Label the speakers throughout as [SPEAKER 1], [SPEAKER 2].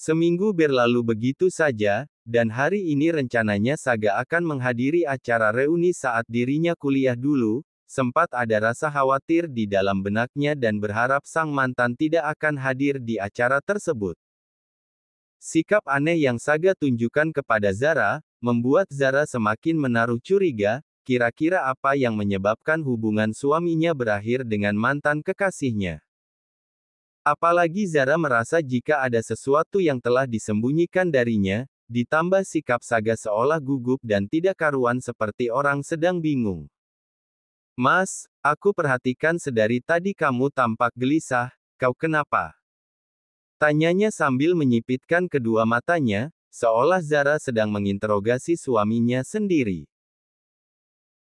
[SPEAKER 1] Seminggu berlalu begitu saja, dan hari ini rencananya Saga akan menghadiri acara reuni saat dirinya kuliah dulu. Sempat ada rasa khawatir di dalam benaknya dan berharap sang mantan tidak akan hadir di acara tersebut. Sikap aneh yang Saga tunjukkan kepada Zara, membuat Zara semakin menaruh curiga, kira-kira apa yang menyebabkan hubungan suaminya berakhir dengan mantan kekasihnya. Apalagi Zara merasa jika ada sesuatu yang telah disembunyikan darinya, ditambah sikap Saga seolah gugup dan tidak karuan seperti orang sedang bingung. Mas, aku perhatikan sedari tadi kamu tampak gelisah, kau kenapa? Tanyanya sambil menyipitkan kedua matanya, seolah Zara sedang menginterogasi suaminya sendiri.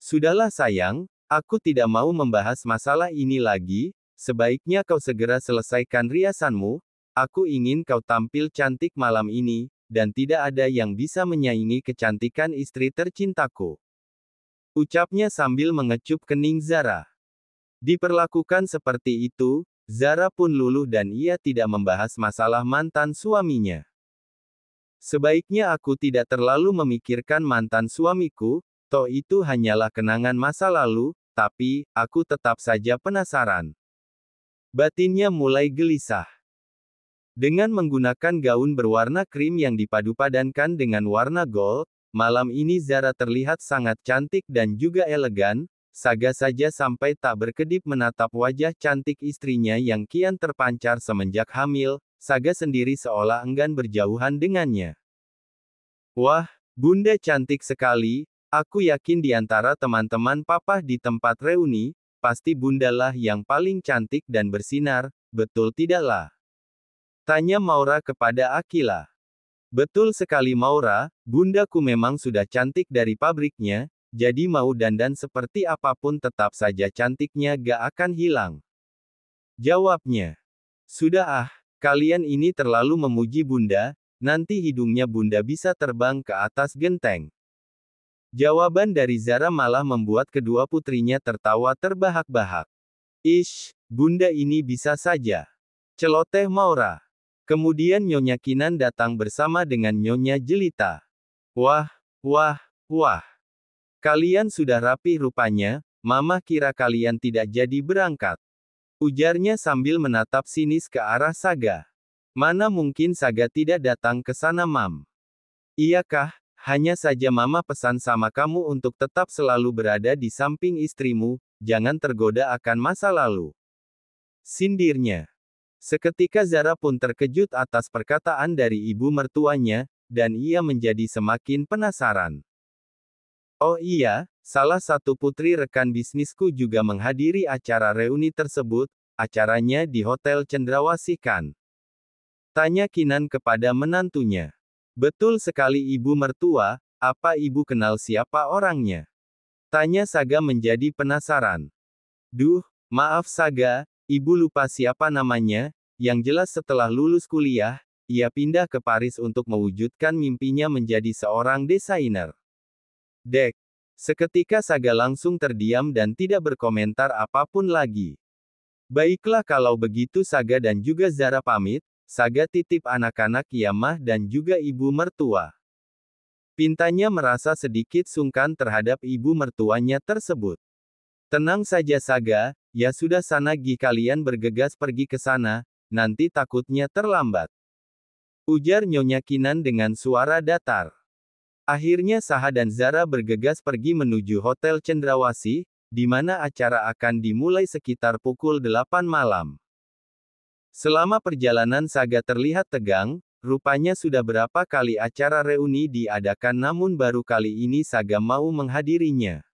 [SPEAKER 1] Sudahlah sayang, aku tidak mau membahas masalah ini lagi, sebaiknya kau segera selesaikan riasanmu, aku ingin kau tampil cantik malam ini, dan tidak ada yang bisa menyaingi kecantikan istri tercintaku. Ucapnya sambil mengecup kening Zara. Diperlakukan seperti itu, Zara pun luluh dan ia tidak membahas masalah mantan suaminya. Sebaiknya aku tidak terlalu memikirkan mantan suamiku, toh itu hanyalah kenangan masa lalu, tapi, aku tetap saja penasaran. Batinnya mulai gelisah. Dengan menggunakan gaun berwarna krim yang dipadu-padankan dengan warna gold, malam ini Zara terlihat sangat cantik dan juga elegan. Saga saja sampai tak berkedip menatap wajah cantik istrinya yang kian terpancar semenjak hamil. Saga sendiri seolah enggan berjauhan dengannya. Wah, Bunda cantik sekali. Aku yakin di antara teman-teman Papa di tempat reuni, pasti Bundalah yang paling cantik dan bersinar, betul tidaklah? Tanya Maura kepada Akila. Betul sekali Maura, bundaku memang sudah cantik dari pabriknya, jadi mau dandan seperti apapun tetap saja cantiknya gak akan hilang. Jawabnya. Sudah kalian ini terlalu memuji bunda, nanti hidungnya bunda bisa terbang ke atas genteng. Jawaban dari Zara malah membuat kedua putrinya tertawa terbahak-bahak. Ish, bunda ini bisa saja. Celoteh Maura. Kemudian Nyonya Kinan datang bersama dengan Nyonya Jelita. Wah, wah, wah. Kalian sudah rapi rupanya, Mama kira kalian tidak jadi berangkat. Ujarnya sambil menatap sinis ke arah Saga. Mana mungkin Saga tidak datang ke sana Mam? Iyakah, hanya saja Mama pesan sama kamu untuk tetap selalu berada di samping istrimu, jangan tergoda akan masa lalu. Sindirnya. Seketika Zara pun terkejut atas perkataan dari ibu mertuanya, dan ia menjadi semakin penasaran. Oh iya, salah satu putri rekan bisnisku juga menghadiri acara reuni tersebut, acaranya di Hotel Cendrawasih kan? Tanya Kinan kepada menantunya. Betul sekali ibu mertua, apa ibu kenal siapa orangnya? Tanya Saga menjadi penasaran. Duh, maaf Saga, ibu lupa siapa namanya, yang jelas setelah lulus kuliah, ia pindah ke Paris untuk mewujudkan mimpinya menjadi seorang desainer. Dek. Seketika Saga langsung terdiam dan tidak berkomentar apapun lagi. Baiklah kalau begitu Saga dan juga Zara pamit, Saga titip anak-anak Yamah dan juga ibu mertua. Pintanya merasa sedikit sungkan terhadap ibu mertuanya tersebut. Tenang saja Saga, ya sudah sana Gi kalian bergegas pergi ke sana, nanti takutnya terlambat. Ujar Nyonya Kinan dengan suara datar. Akhirnya Saha dan Zara bergegas pergi menuju Hotel Cendrawasih, di mana acara akan dimulai sekitar pukul 8 malam. Selama perjalanan Saga terlihat tegang, rupanya sudah berapa kali acara reuni diadakan namun baru kali ini Saga mau menghadirinya.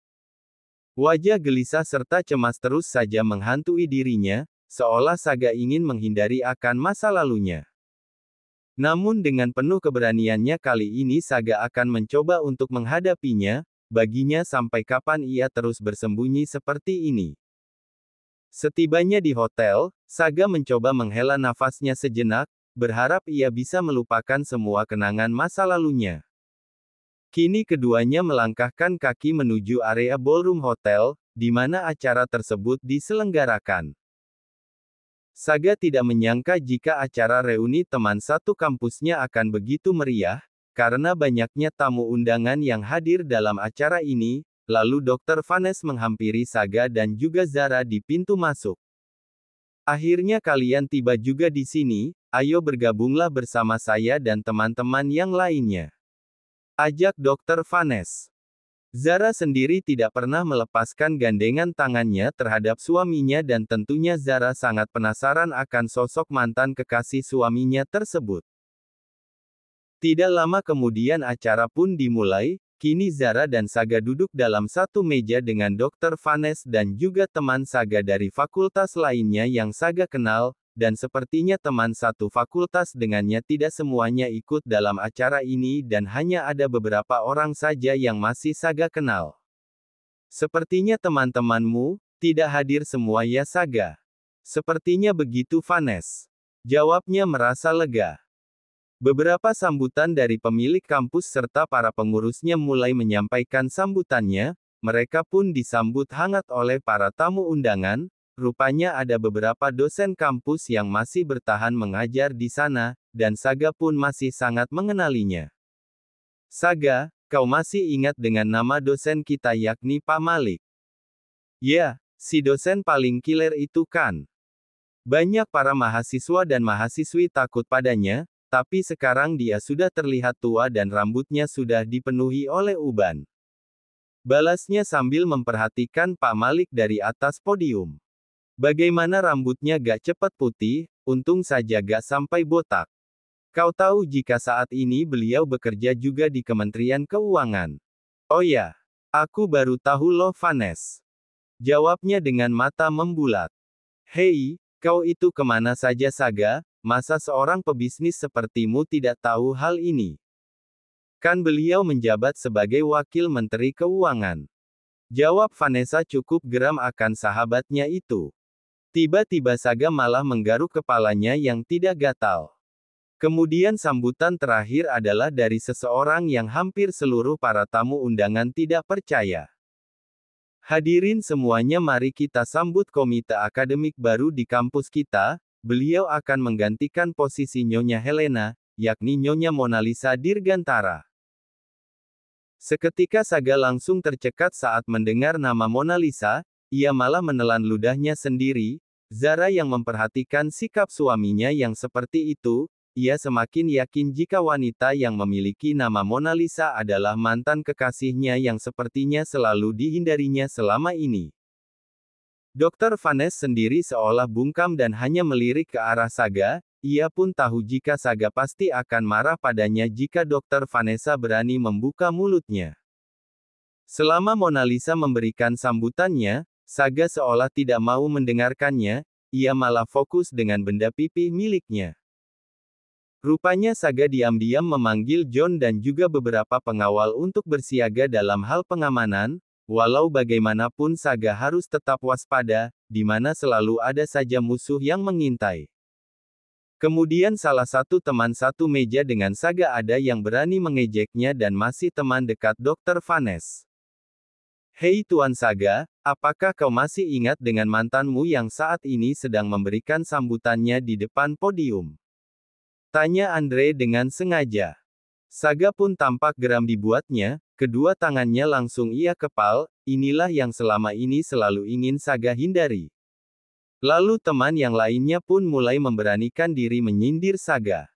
[SPEAKER 1] Wajah gelisah serta cemas terus saja menghantui dirinya, seolah Saga ingin menghindari akan masa lalunya. Namun dengan penuh keberaniannya kali ini Saga akan mencoba untuk menghadapinya, baginya sampai kapan ia terus bersembunyi seperti ini. Setibanya di hotel, Saga mencoba menghela nafasnya sejenak, berharap ia bisa melupakan semua kenangan masa lalunya. Kini keduanya melangkahkan kaki menuju area ballroom hotel, di mana acara tersebut diselenggarakan. Saga tidak menyangka jika acara reuni teman satu kampusnya akan begitu meriah, karena banyaknya tamu undangan yang hadir dalam acara ini. Lalu Dr. Vanes menghampiri Saga dan juga Zara di pintu masuk. Akhirnya kalian tiba juga di sini, ayo bergabunglah bersama saya dan teman-teman yang lainnya. Ajak Dr. Vanes. Zara sendiri tidak pernah melepaskan gandengan tangannya terhadap suaminya dan tentunya Zara sangat penasaran akan sosok mantan kekasih suaminya tersebut. Tidak lama kemudian acara pun dimulai. Kini Zara dan Saga duduk dalam satu meja dengan Dr. Vanes dan juga teman Saga dari fakultas lainnya yang Saga kenal, dan sepertinya teman satu fakultas dengannya tidak semuanya ikut dalam acara ini dan hanya ada beberapa orang saja yang masih Saga kenal. Sepertinya teman-temanmu tidak hadir semua ya Saga? Sepertinya begitu Vanes. Jawabnya merasa lega. Beberapa sambutan dari pemilik kampus serta para pengurusnya mulai menyampaikan sambutannya, mereka pun disambut hangat oleh para tamu undangan, rupanya ada beberapa dosen kampus yang masih bertahan mengajar di sana, dan Saga pun masih sangat mengenalinya. Saga, kau masih ingat dengan nama dosen kita yakni Pak Malik? Ya, si dosen paling killer itu kan. Banyak para mahasiswa dan mahasiswi takut padanya, tapi sekarang dia sudah terlihat tua dan rambutnya sudah dipenuhi oleh uban. Balasnya sambil memperhatikan Pak Malik dari atas podium. Bagaimana rambutnya gak cepat putih, untung saja gak sampai botak. Kau tahu jika saat ini beliau bekerja juga di Kementerian Keuangan. Oh ya, aku baru tahu loh Vanes. Jawabnya dengan mata membulat. Hei, kau itu kemana saja Saga? Masa seorang pebisnis sepertimu tidak tahu hal ini? Kan beliau menjabat sebagai Wakil Menteri Keuangan. Jawab Vanessa cukup geram akan sahabatnya itu. Tiba-tiba Saga malah menggaruk kepalanya yang tidak gatal. Kemudian sambutan terakhir adalah dari seseorang yang hampir seluruh para tamu undangan tidak percaya. Hadirin semuanya, mari kita sambut komite akademik baru di kampus kita. Beliau akan menggantikan posisi Nyonya Helena, yakni Nyonya Mona Lisa Dirgantara. Seketika Saga langsung tercekat saat mendengar nama Mona Lisa, ia malah menelan ludahnya sendiri. Zara yang memperhatikan sikap suaminya yang seperti itu, ia semakin yakin jika wanita yang memiliki nama Mona Lisa adalah mantan kekasihnya yang sepertinya selalu dihindarinya selama ini. Dr. Vanes sendiri seolah bungkam dan hanya melirik ke arah Saga, ia pun tahu jika Saga pasti akan marah padanya jika Dr. Vanessa berani membuka mulutnya. Selama Mona Lisa memberikan sambutannya, Saga seolah tidak mau mendengarkannya, ia malah fokus dengan benda pipih miliknya. Rupanya Saga diam-diam memanggil John dan juga beberapa pengawal untuk bersiaga dalam hal pengamanan. Walau bagaimanapun Saga harus tetap waspada, di mana selalu ada saja musuh yang mengintai. Kemudian salah satu teman satu meja dengan Saga ada yang berani mengejeknya dan masih teman dekat Dr. Vanes. Hei Tuan Saga, apakah kau masih ingat dengan mantanmu yang saat ini sedang memberikan sambutannya di depan podium? Tanya Andre dengan sengaja. Saga pun tampak geram dibuatnya, kedua tangannya langsung ia kepal, inilah yang selama ini selalu ingin Saga hindari. Lalu teman yang lainnya pun mulai memberanikan diri menyindir Saga.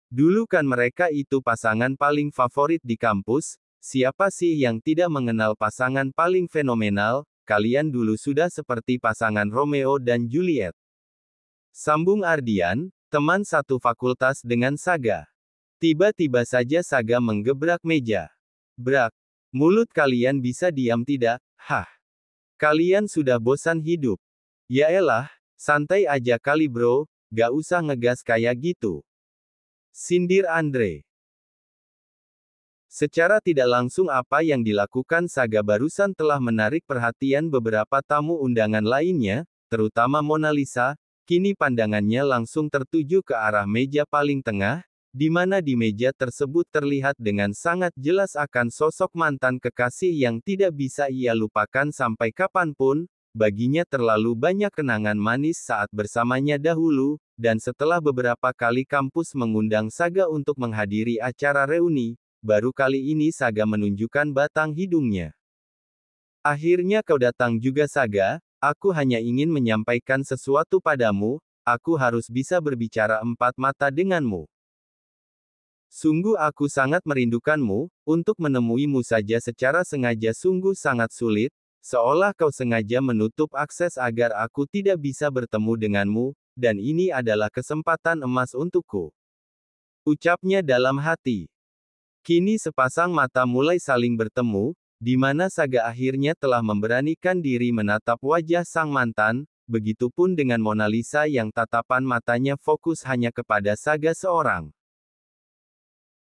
[SPEAKER 1] Dulu kan mereka itu pasangan paling favorit di kampus, siapa sih yang tidak mengenal pasangan paling fenomenal, kalian dulu sudah seperti pasangan Romeo dan Juliet. Sambung Ardian, teman satu fakultas dengan Saga. Tiba-tiba saja Saga menggebrak meja. Brak. Mulut kalian bisa diam tidak? Hah. Kalian sudah bosan hidup. Yaelah, santai aja kali bro, gak usah ngegas kayak gitu. Sindir Andre. Secara tidak langsung apa yang dilakukan Saga barusan telah menarik perhatian beberapa tamu undangan lainnya, terutama Mona Lisa. Kini pandangannya langsung tertuju ke arah meja paling tengah, di mana di meja tersebut terlihat dengan sangat jelas akan sosok mantan kekasih yang tidak bisa ia lupakan sampai kapanpun, baginya terlalu banyak kenangan manis saat bersamanya dahulu, dan setelah beberapa kali kampus mengundang Saga untuk menghadiri acara reuni, baru kali ini Saga menunjukkan batang hidungnya. Akhirnya kau datang juga Saga, aku hanya ingin menyampaikan sesuatu padamu, aku harus bisa berbicara empat mata denganmu. Sungguh aku sangat merindukanmu, untuk menemuimu saja secara sengaja sungguh sangat sulit, seolah kau sengaja menutup akses agar aku tidak bisa bertemu denganmu, dan ini adalah kesempatan emas untukku. Ucapnya dalam hati. Kini sepasang mata mulai saling bertemu, di mana Saga akhirnya telah memberanikan diri menatap wajah sang mantan, begitupun dengan Mona Lisa yang tatapan matanya fokus hanya kepada Saga seorang.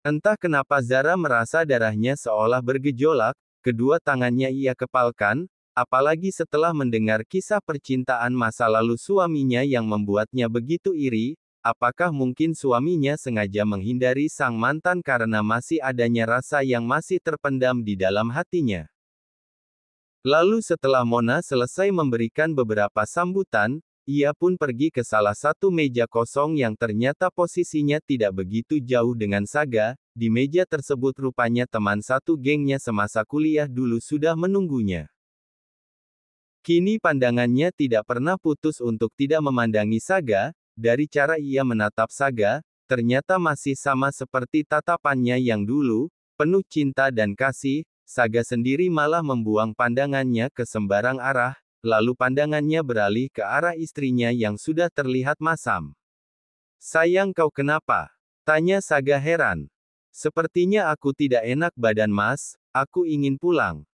[SPEAKER 1] Entah kenapa Zara merasa darahnya seolah bergejolak, kedua tangannya ia kepalkan, apalagi setelah mendengar kisah percintaan masa lalu suaminya yang membuatnya begitu iri, apakah mungkin suaminya sengaja menghindari sang mantan karena masih adanya rasa yang masih terpendam di dalam hatinya. Lalu setelah Mona selesai memberikan beberapa sambutan, ia pun pergi ke salah satu meja kosong yang ternyata posisinya tidak begitu jauh dengan Saga. Di meja tersebut rupanya teman satu gengnya semasa kuliah dulu sudah menunggunya. Kini pandangannya tidak pernah putus untuk tidak memandangi Saga, dari cara ia menatap Saga, ternyata masih sama seperti tatapannya yang dulu, penuh cinta dan kasih. Saga sendiri malah membuang pandangannya ke sembarang arah, lalu pandangannya beralih ke arah istrinya yang sudah terlihat masam. "Sayang kau kenapa?" tanya Saga heran. "Sepertinya aku tidak enak badan Mas, aku ingin pulang,"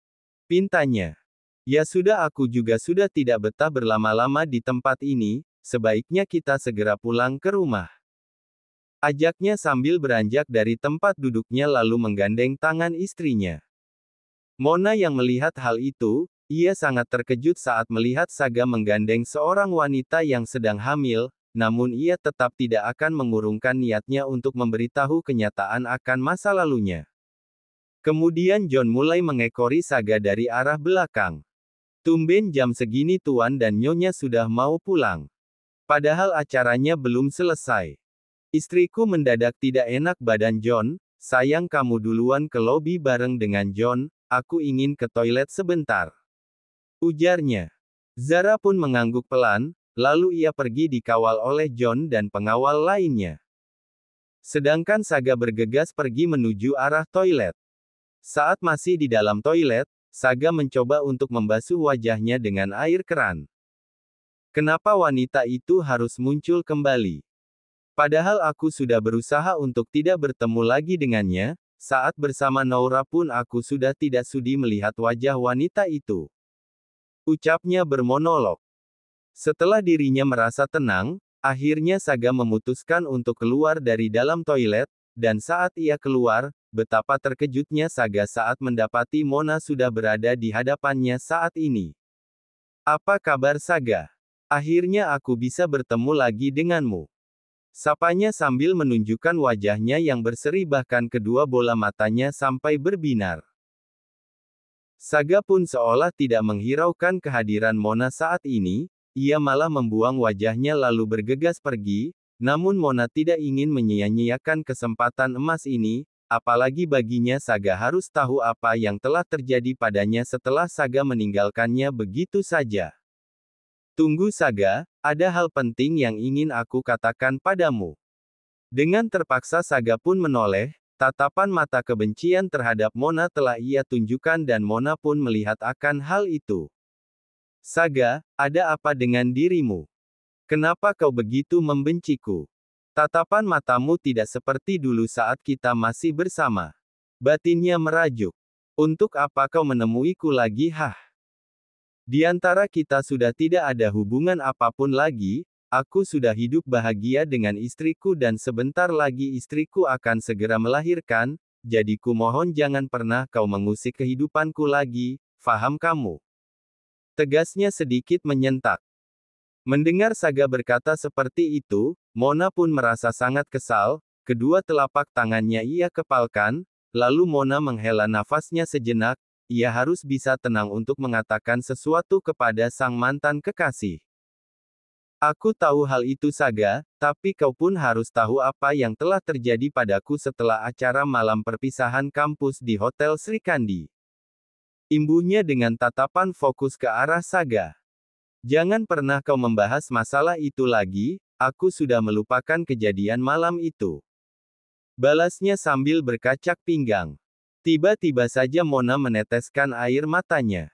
[SPEAKER 1] pintanya. "Ya sudah aku juga sudah tidak betah berlama-lama di tempat ini, sebaiknya kita segera pulang ke rumah," ajaknya sambil beranjak dari tempat duduknya lalu menggandeng tangan istrinya. Mona yang melihat hal itu, ia sangat terkejut saat melihat Saga menggandeng seorang wanita yang sedang hamil, namun ia tetap tidak akan mengurungkan niatnya untuk memberitahu kenyataan akan masa lalunya. Kemudian John mulai mengekori Saga dari arah belakang. "Tumben jam segini Tuan dan Nyonya sudah mau pulang. Padahal acaranya belum selesai." "Istriku mendadak tidak enak badan John, sayang kamu duluan ke lobi bareng dengan John, aku ingin ke toilet sebentar," ujarnya. Zara pun mengangguk pelan, lalu ia pergi dikawal oleh John dan pengawal lainnya. Sedangkan Saga bergegas pergi menuju arah toilet. Saat masih di dalam toilet, Saga mencoba untuk membasuh wajahnya dengan air keran. Kenapa wanita itu harus muncul kembali? Padahal aku sudah berusaha untuk tidak bertemu lagi dengannya, saat bersama Noura pun aku sudah tidak sudi melihat wajah wanita itu. Ucapnya bermonolog. Setelah dirinya merasa tenang, akhirnya Saga memutuskan untuk keluar dari dalam toilet, dan saat ia keluar, betapa terkejutnya Saga saat mendapati Mona sudah berada di hadapannya saat ini. "Apa kabar Saga? Akhirnya aku bisa bertemu lagi denganmu," sapanya sambil menunjukkan wajahnya yang berseri bahkan kedua bola matanya sampai berbinar. Saga pun seolah tidak menghiraukan kehadiran Mona saat ini, ia malah membuang wajahnya lalu bergegas pergi, namun Mona tidak ingin menyia-nyiakan kesempatan emas ini, apalagi baginya Saga harus tahu apa yang telah terjadi padanya setelah Saga meninggalkannya begitu saja. "Tunggu Saga, ada hal penting yang ingin aku katakan padamu." Dengan terpaksa Saga pun menoleh, tatapan mata kebencian terhadap Mona telah ia tunjukkan dan Mona pun melihat akan hal itu. "Saga, ada apa dengan dirimu? Kenapa kau begitu membenciku? Tatapan matamu tidak seperti dulu saat kita masih bersama," batinnya merajuk. "Untuk apa kau menemuiku lagi Di antara kita sudah tidak ada hubungan apapun lagi, aku sudah hidup bahagia dengan istriku dan sebentar lagi istriku akan segera melahirkan, jadi kumohon jangan pernah kau mengusik kehidupanku lagi, faham kamu?" Tegasnya sedikit menyentak. Mendengar Saga berkata seperti itu, Mona pun merasa sangat kesal, kedua telapak tangannya ia kepalkan, lalu Mona menghela nafasnya sejenak, ia harus bisa tenang untuk mengatakan sesuatu kepada sang mantan kekasih. Aku tahu hal itu Saga, tapi kau pun harus tahu apa yang telah terjadi padaku setelah acara malam perpisahan kampus di Hotel Sri Kandi. Imbuhnya dengan tatapan fokus ke arah Saga. Jangan pernah kau membahas masalah itu lagi, aku sudah melupakan kejadian malam itu. Balasnya sambil berkacak pinggang. Tiba-tiba saja Mona meneteskan air matanya.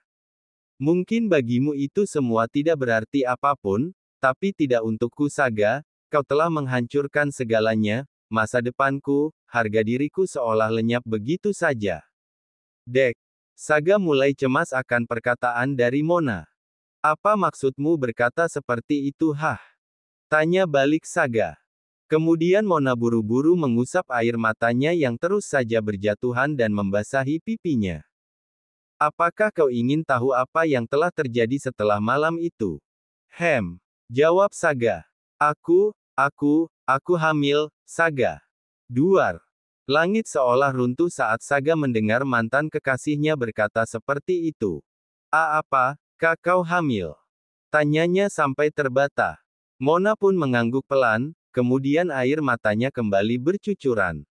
[SPEAKER 1] Mungkin bagimu itu semua tidak berarti apapun, tapi tidak untukku Saga, kau telah menghancurkan segalanya, masa depanku, harga diriku seolah lenyap begitu saja. Dek. Saga mulai cemas akan perkataan dari Mona. Apa maksudmu berkata seperti itu Tanya balik Saga. Kemudian Mona buru-buru mengusap air matanya yang terus saja berjatuhan dan membasahi pipinya. Apakah kau ingin tahu apa yang telah terjadi setelah malam itu? Jawab Saga. Aku hamil, Saga. Duar. Langit seolah runtuh saat Saga mendengar mantan kekasihnya berkata seperti itu. Apa, kak kau hamil? Tanyanya sampai terbata. Mona pun mengangguk pelan, kemudian air matanya kembali bercucuran.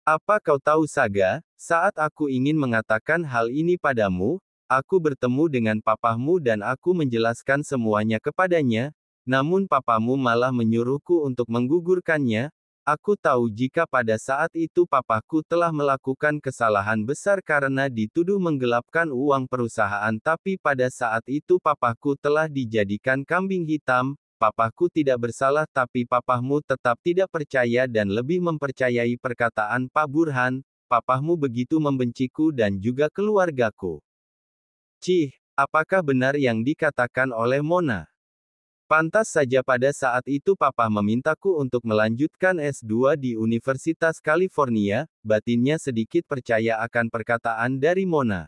[SPEAKER 1] Apa kau tahu Saga, saat aku ingin mengatakan hal ini padamu, aku bertemu dengan papamu dan aku menjelaskan semuanya kepadanya, namun papamu malah menyuruhku untuk menggugurkannya. Aku tahu jika pada saat itu papaku telah melakukan kesalahan besar karena dituduh menggelapkan uang perusahaan, tapi pada saat itu papaku telah dijadikan kambing hitam. Papaku tidak bersalah, tapi papamu tetap tidak percaya dan lebih mempercayai perkataan Pak Burhan. Papamu begitu membenciku dan juga keluargaku. Apakah benar yang dikatakan oleh Mona? Pantas saja pada saat itu papa memintaku untuk melanjutkan S2 di Universitas California, batinnya sedikit percaya akan perkataan dari Mona.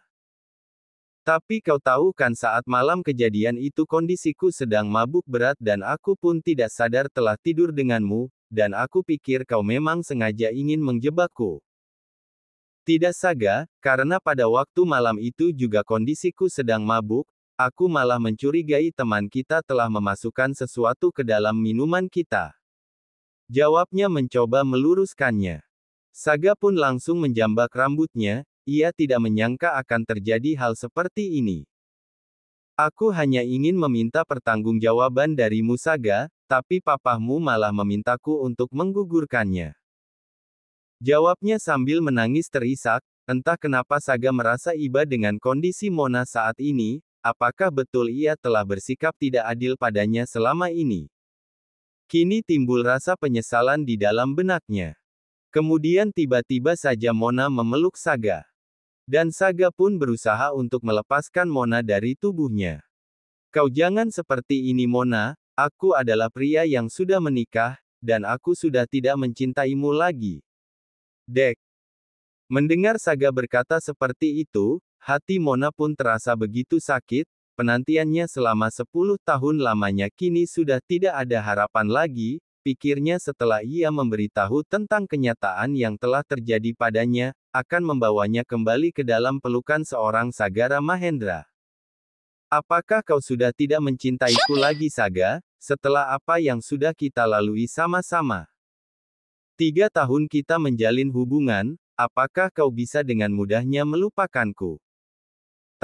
[SPEAKER 1] Tapi kau tahu kan saat malam kejadian itu kondisiku sedang mabuk berat dan aku pun tidak sadar telah tidur denganmu, dan aku pikir kau memang sengaja ingin menjebakku. Tidak Saga, karena pada waktu malam itu juga kondisiku sedang mabuk, aku malah mencurigai teman kita telah memasukkan sesuatu ke dalam minuman kita. Jawabnya mencoba meluruskannya. Saga pun langsung menjambak rambutnya, ia tidak menyangka akan terjadi hal seperti ini. Aku hanya ingin meminta pertanggungjawaban darimu Saga, tapi papamu malah memintaku untuk menggugurkannya. Jawabnya sambil menangis terisak, entah kenapa Saga merasa iba dengan kondisi Mona saat ini, apakah betul ia telah bersikap tidak adil padanya selama ini? Kini timbul rasa penyesalan di dalam benaknya. Kemudian tiba-tiba saja Mona memeluk Saga. Dan Saga pun berusaha untuk melepaskan Mona dari tubuhnya. Kau jangan seperti ini Mona, aku adalah pria yang sudah menikah, dan aku sudah tidak mencintaimu lagi. Dek. Mendengar Saga berkata seperti itu, hati Mona pun terasa begitu sakit, penantiannya selama 10 tahun lamanya kini sudah tidak ada harapan lagi, pikirnya setelah ia memberitahu tentang kenyataan yang telah terjadi padanya, akan membawanya kembali ke dalam pelukan seorang Sagara Mahendra. Apakah kau sudah tidak mencintaiku lagi Saga, setelah apa yang sudah kita lalui sama-sama? 3 tahun kita menjalin hubungan, apakah kau bisa dengan mudahnya melupakanku?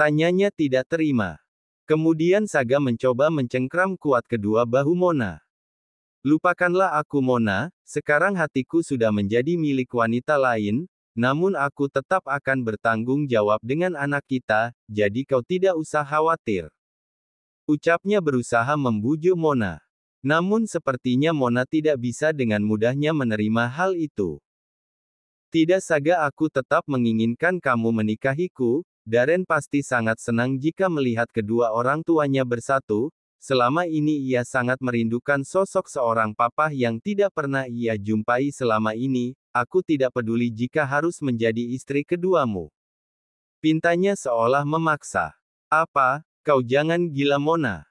[SPEAKER 1] Tanyanya tidak terima. Kemudian Saga mencoba mencengkram kuat kedua bahu Mona. Lupakanlah aku Mona, sekarang hatiku sudah menjadi milik wanita lain, namun aku tetap akan bertanggung jawab dengan anak kita, jadi kau tidak usah khawatir. Ucapnya berusaha membujuk Mona. Namun sepertinya Mona tidak bisa dengan mudahnya menerima hal itu. Tidak Saga, aku tetap menginginkan kamu menikahiku, Darren pasti sangat senang jika melihat kedua orang tuanya bersatu, selama ini ia sangat merindukan sosok seorang papa yang tidak pernah ia jumpai selama ini, aku tidak peduli jika harus menjadi istri keduamu. Pintanya seolah memaksa. Apa, kau jangan gila Mona.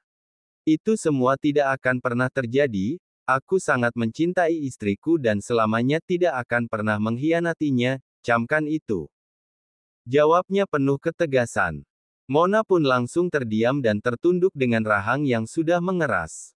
[SPEAKER 1] Itu semua tidak akan pernah terjadi, aku sangat mencintai istriku dan selamanya tidak akan pernah mengkhianatinya, camkan itu. Jawabnya penuh ketegasan. Mona pun langsung terdiam dan tertunduk dengan rahang yang sudah mengeras.